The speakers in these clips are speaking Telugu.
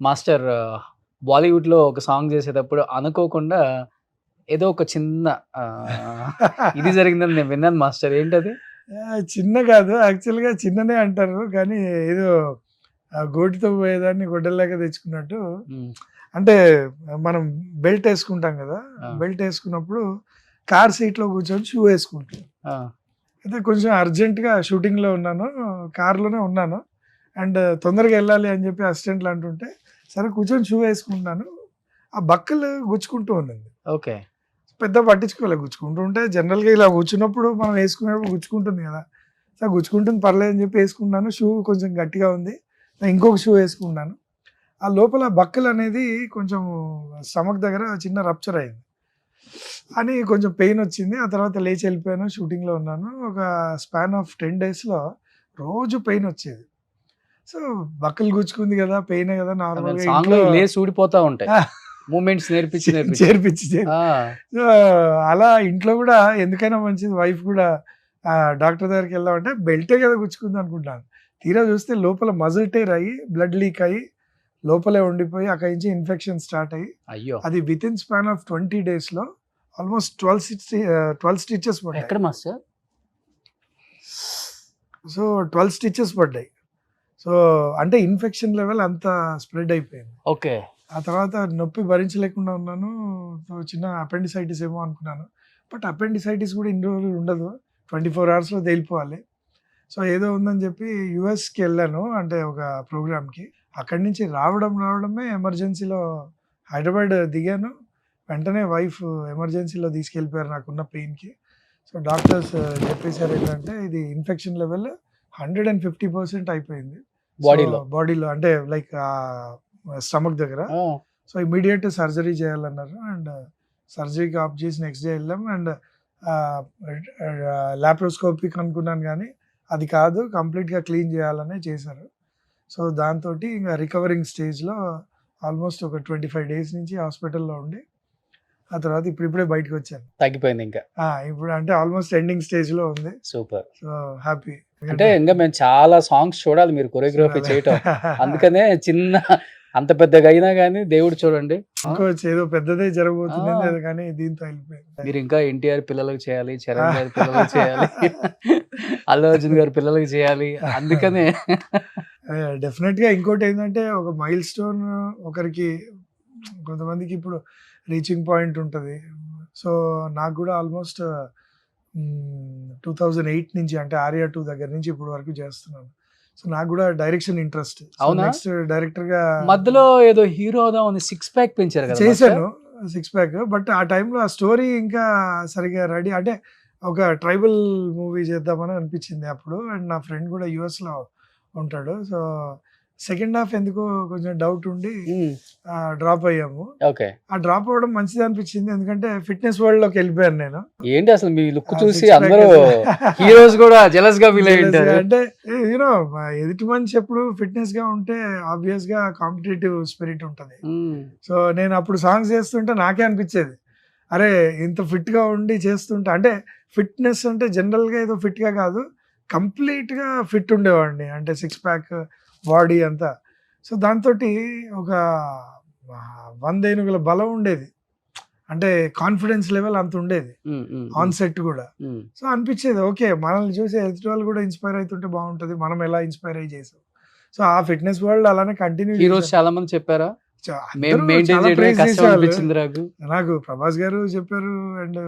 మాస్టర్ బాలీవుడ్‌లో ఒక సాంగ్ చేసేటప్పుడు అనుకోకుండా ఏదో ఒక చిన్న ఇది జరిగిందని నేను విన్నాను మాస్టర్. ఏంటది? చిన్న కాదు యాక్చువల్‌గా చిన్ననే అంటారు. కానీ ఏదో గోటితో పోయేదాన్ని గొడ్డల్లాగా తెచ్చుకున్నట్టు. హ్మ్. అంటే మనం బెల్ట్ ఏసుకుంటాం కదా! ఆ! బెల్ట్ ఏసుకున్నప్పుడు కార్ సీట్‌లో కూర్చొని షూ ఏసుకుంటాం. ఆ! అయితే కొంచెం అర్జెంట్‌గా షూటింగ్‌లో ఉన్నాను. కార్‌లోనే ఉన్నాను. అండ్ తొందరగా ఎళ్ళాలి అని చెప్పి అసిస్టెంట్లు అంటుంటే, సరే కూర్చొని షూ ఏసుకుంటున్నాను. ఆ బక్కలు గుచ్చుకుంటూ ఉందండి. ఓకే. పెద్దగా పట్టించుకోలే. గుచ్చుకుంటూ ఉంటే జనరల్‌గా ఇలా కూర్చున్నప్పుడు మనం ఏసుకునేటప్పుడు గుచ్చుకుంటుంది కదా! సో, గుచ్చుకుంటుంది పర్లేదని చెప్పి ఏసుకున్నాను. షూ కొంచెం గట్టిగా ఉంది. ఇంకొక షూ ఏసుకున్నాను. ఆ లోపల బక్కలనేది కొంచెం స్టమక్ దగ్గర చిన్న రప్చర్ అయింది. అని కొంచెం పెయినొచ్చింది. ఆ తర్వాత లేచి ఎళ్ళిపోయాను. షూటింగ్‌లో ఉన్నాను. ఒక స్పాన్ ఆఫ్ 10 డేస్‌లో రోజు పెయినొచ్చేది. సో, బక్కలు గుచ్చుకుంది గదా! పెయినే గదా! అదే నార్మల్‌గా సాంగ్‌లో ఇంట్లో లేసి ఊడిపోతా ఉంటాయి. మూవ్‌మెంట్స్ నేర్పించి నేర్పించి. చేర్పిచ్చి ఆ! సో, అలా ఇంట్లో గూడా ఎందుకైనా మంచిది వైఫ్ గూడా డాక్టర్ దగ్గరికెళ్దామంటే బెల్టే గదా! గుచ్చుకుందనుకుంటాను. తీరా చూస్తే లోపల మజిల్ టేర్ అయ్యి, బ్లడ్ లీక్ అయ్యి, లోపలే ఉండిపోయి అక్కడి నుంచి ఇన్ఫెక్షన్ స్టార్ట్ అయ్యి, అయ్యో! అది వితిన్ స్పాన్ ఆఫ్ 20 డేస్‌లో ఆల్మోస్ట్ 12 స్టిచెస్ పడ్డాయి. ఎక్కడ మాస్టర్? సో, 12 స్టిచెస్ పడ్డాయి. సో, అంటే ఇన్ఫెక్షన్ లెవెల్ అంత స్ప్రెడ్ అయిపోయింది. ఓకే. ఆ తర్వాత నొప్పి భరించలేకుండా ఉన్నాను. సో, చిన్న అపెండిసైటిస్ ఏమో అనుకున్నాను. బట్ అపెండిసైటిస్ కూడా ఇన్ని రోజులు ఉండదు. 24 అవర్స్‌లో తేలిపోవాలి. సో, ఏదో ఉందని చెప్పి యూఎస్‌కి వెళ్ళాను. అంటే ఒక ప్రోగ్రామ్‌కి. అక్కడి నుంచి రావడమే ఎమర్జెన్సీలో హైదరాబాద్ దిగాను. వెంటనే వైఫ్ ఎమర్జెన్సీలో తీసుకెళ్ళిపోయారు నాకున్న పెయిన్‌కి. సో, డాక్టర్స్ చెప్పేసారు ఏంటంటే, ఇది ఇన్ఫెక్షన్ లెవెల్ 150% అయిపోయింది. బాడీలో. బాడీలో అంటే లైక్ స్టమక్ దగ్గర. ఆ! సో, ఇమ్మీడియేట్ సర్జరీ చేయాలన్నారు. అండ్ సర్జరీకి ఆప్ట్ చేసి నెక్స్ట్ డే వెళ్ళాం. అండ్ లాప్రోస్కోపిక్ అనుకున్నాను కానీ అది కాదు, కంప్లీట్‌గా క్లీన్ చేయాలనే చేశారు. సో, దాంతోటి ఇంక రికవరింగ్ స్టేజ్‌లో ఆల్మోస్ట్ ఒక 25 డేస్ నుంచి హాస్పిటల్‌లో ఉండి, ఆ తర్వాత ఇప్పుడిప్పుడే బయటకొచ్చాను. తగ్గిపోయిందింక. ఇప్పుడు అంటే ఆల్మోస్ట్ ఎండింగ్ స్టేజ్‌లో ఉంది. సూపర్. So, happy. అంటే ఇంగా మేము చాలా సాంగ్స్ చూడాలి మీరు కొరియోగ్రఫీ చేయటం. అందుకనే చిన్న అంత పెద్దగా అయినా గాని దేవుడు చూడండి. అనుకోవచ్చు ఏదో పెద్దదే జరగబోతుంది ఆ! కానీ దీంతో వెళ్ళిపోయింది. మీరింకా ఎన్టీఆర్ పిల్లలకి చేయాలి, చరణ్ గారి పిల్లలకి చేయాలి, అల్లు అర్జున్ గారి పిల్లలకి చేయాలి. అందుకనే డెఫినెట్‌గా ఇంకోటేంటంటే ఒక మైల్ స్టోన్ ఒకరికి కొంతమందికి ఇప్పుడు రీచింగ్ పాయింట్ ఉంటది. సో, నాకు గూడా ఆల్మోస్ట్ 2008 నుంచి అంటే 'ఆర్య 2' దగ్గర నుంచి ఇప్పటి వరకు చేస్తున్నాను. సో, నాకు గూడా డైరెక్షన్ ఇంట్రెస్ట్. సో, అవునా? నెక్స్ట్ డైరెక్టర్‌గా మధ్యలో ఏదో హీరో అవుదామని సిక్స్ ప్యాక్ పెంచారు కదా మాస్టర్? చేశాను. 6 ప్యాక్. బట్ ఆ టైంలో ఆ స్టోరీ ఇంకా సరిగ్గా రెడీ అంటే ఒక ట్రైబల్ మూవీ చేద్దామని అనిపించింది అప్పుడు. అండ్ నా ఫ్రెండ్ కూడా యూఎస్‌లో ఉంటాడు. సో, సెకండ్ హాఫ్ ఎందుకో కొంచెం డౌట్ ఉండి హ్మ్. డ్రాప్ అయ్యాము. ఓకే. ఆ డ్రాప్ అవ్వడం మంచిదే అనిపించింది. ఎందుకంటే ఫిట్‌నెస్ వరల్డ్‌లోకి వెళ్ళిపోయాను నేను. ఏంటి అసలు మీ లుక్ ఆ చూసి 6 ప్యాక్ అందరూ హీరోస్ గూడా జెలస్‌గా ఫీల్ అయ్యి జెలస్‌గా ఉంటారు. అంటే ఎదుటి మనిషి ఎప్పుడు ఫిట్‌నెస్‌గా ఉంటే ఆబ్వియస్‌గా కాంపిటీటివ్ స్పిరిట్ ఉంటది. హ్మ్. సో, నేను అప్పుడు సాంగ్స్ చేస్తుంటే నాకే అనిపించేది. అరే! ఇంత ఫిట్‌గా ఉండి చేస్తుంటే అంటే ఫిట్‌నెస్ అంటే జనరల్‌గా ఏదో ఫిట్‌గా కాదు. కంప్లీట్‌గా ఫిట్ ఉండేవాడిని. అంటే 6 ప్యాక్ బాడీ అంతా. సో, దాంతోటి ఒక 100 ఏనుగుల బలం ఉండేది. అంటే కాన్ఫిడెన్స్ లెవెల్ అంత ఉండేది. హ్మ్. హ్మ్. ఆన్ సెట్ గూడా. హ్మ్. సో, అనిపించేది ఓకే. మనల్ని చూసి ఎదుటి వాళ్ళు కూడా ఇన్‌స్పైర్ అయితుంటే బావుంటది. మనం ఎలా ఇన్‌స్పైర్ అయ్యి చేసాం. సో, ఆ ఫిట్‌నెస్ వరల్డ్ అలానే కంటిన్యూ హీరోస్ చేశాను. చాలా మంది చెప్పారా? మేము అందరూ మెయింటైన్ చాలా చేయడమే ప్రైజ్ కష్టం చేసేవాళ్ళు. అనిపించింది నాకు. నాకు 'ప్రభాస్' గారు చెప్పారు. అండ్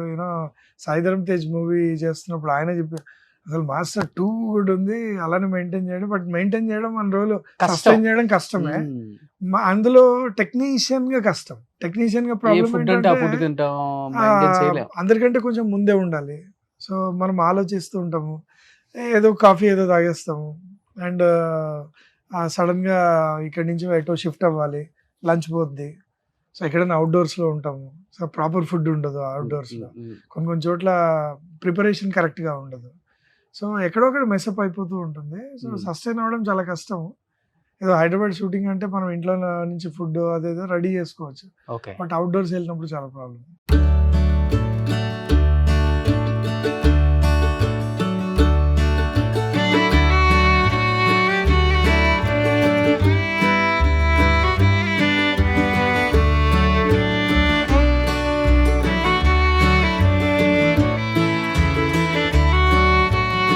సాయిధరమ్ తేజ్ మూవీ చేస్తున్నప్పుడు ఆయనే చెప్పారు. అసలు మాస్టర్ టూ గుడ్ ఉంది. అలానే మెయింటైన్ చేయడం. బట్ మెయింటైన్ చేయడం అన్ని రోజులు కష్టం. సస్టైన్ చేయడం కష్టమే. హ్మ్. అందులో టెక్నీషియన్‌గా కష్టం. టెక్నీషియన్‌గా ఏ ప్రాబ్లమ్ ఫుడ్ అంటే ఆ ఏంటంటే ఫుడ్ తింటాం. మెయింటైన్ చేయలేం. అందరికంటే కొంచెం ముందే ఉండాలి. సో, మనం ఆలోచిస్తూ ఉంటాము. ఏదో కాఫీ ఏదో తాగేస్తాము. అండ్ సడెన్‌గా ఇక్కడి నుంచి ఎటో షిఫ్ట్ అవ్వాలి. లంచ్ పోద్ది. సో, ఎక్కడైనా అవుట్‌డోర్స్‌లో ఉంటాము. సో, ప్రాపర్ ఫుడ్ ఉండదు హ్మ్. హ్మ్. అవుట్‌డోర్స్‌లో. హ్మ్. కొన్ని కొన్ని చోట్ల ప్రిపరేషన్ కరెక్ట్‌గా ఉండదు. సో, ఎక్కడో అక్కడ మెసప్ అయిపోతూ ఉంటుంది. సో, హ్మ్. సస్టైన్ అవ్వడం చాలా కష్టం. ఏదో హైదరాబాద్ షూటింగ్ అంటే మనం ఇంట్లో నుంచి ఫుడ్ అదేదో రెడీ చేసుకోవచ్చు. ఓకే. బట్ అవుట్‌డోర్స్ వెళ్ళినప్పుడు చాలా ప్రాబ్లమ్.